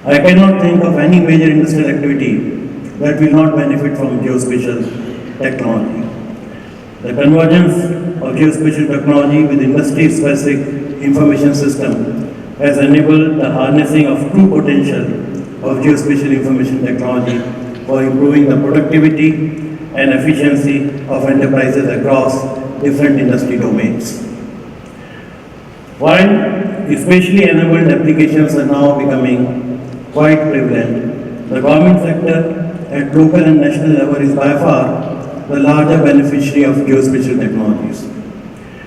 I cannot think of any major industrial activity that will not benefit from geospatial technology. The convergence of geospatial technology with industry-specific information system has enabled the harnessing of true potential of geospatial information technology for improving the productivity and efficiency of enterprises across different industry domains. While especially enabled applications are now becoming quite prevalent, the government sector at local and national level is by far the larger beneficiary of geospatial technologies.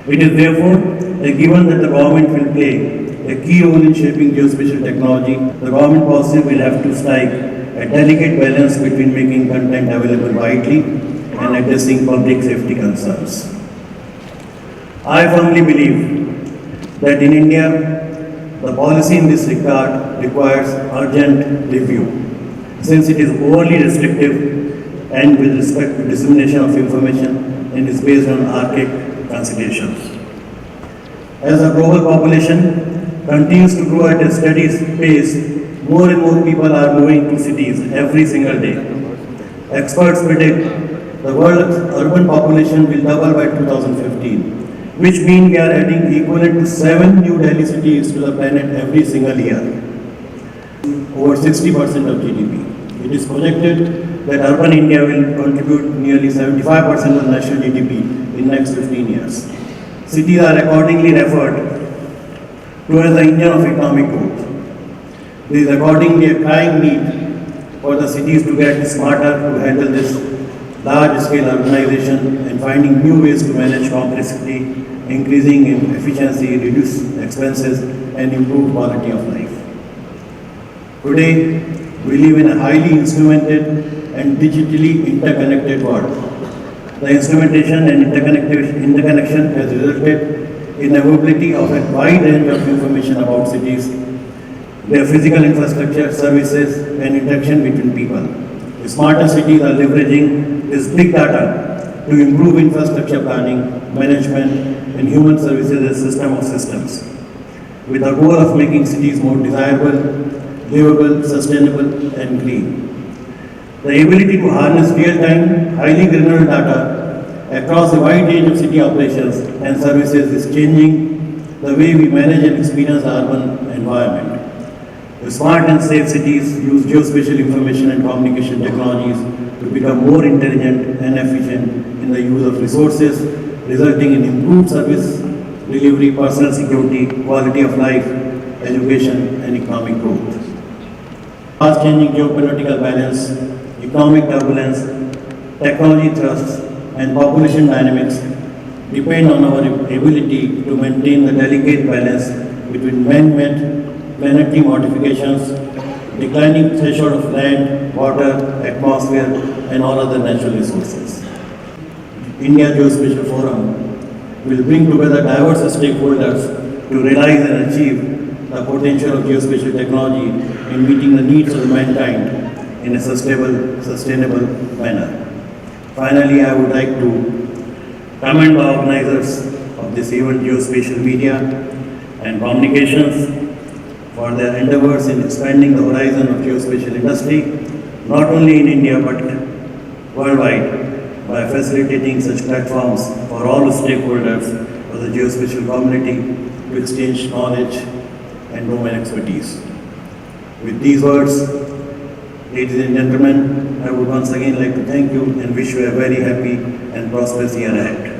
It is therefore a given that the government will play a key role in shaping geospatial technology. The government policy will have to strike a delicate balance between making content available widely and addressing public safety concerns. I firmly believe that in India, the policy in this regard requires urgent review, since it is overly restrictive and with respect to dissemination of information and is based on archaic considerations. As the global population continues to grow at a steady pace, more and more people are moving to cities every single day. Experts predict the world's urban population will double by 2015, which means we are adding equivalent to 7 new Delhi cities to the planet every single year, over 60% of GDP. It is projected that urban India will contribute nearly 75% of national GDP in next 15 years. Cities are accordingly referred to as the engine of economic growth. There is accordingly a crying need for the cities to get smarter to handle this large-scale urbanization and finding new ways to manage complexity, increasing in efficiency, reduce expenses, and improve quality of life. Today, we live in a highly instrumented and digitally interconnected world. The instrumentation and interconnection has resulted in availability of a wide range of information about cities, their physical infrastructure, services, and interaction between people. The smarter cities are leveraging this big data to improve infrastructure planning, management, and human services as system of systems, with the goal of making cities more desirable, livable, sustainable, and green. The ability to harness real-time, highly granular data across a wide range of city operations and services is changing the way we manage and experience the urban environment. The smart and safe cities use geospatial information and communication technologies to become more intelligent and efficient in the use of resources, resulting in improved service delivery, personal security, quality of life, education, and economic growth. Fast-changing geopolitical balance, economic turbulence, technology thrusts, and population dynamics depend on our ability to maintain the delicate balance between man-made planetary modifications, declining threshold of land, water, atmosphere, and all other natural resources. India Geospatial Forum will bring together diverse stakeholders to realize and achieve the potential of geospatial technology in meeting the needs of mankind in a sustainable manner. Finally, I would like to commend the organizers of this event, Geospatial Media and Communications, for their endeavors in expanding the horizon of geospatial industry, not only in India but worldwide, by facilitating such platforms for all stakeholders of the geospatial community to exchange knowledge and domain expertise. With these words, ladies and gentlemen, I would once again like to thank you and wish you a very happy and prosperous year ahead.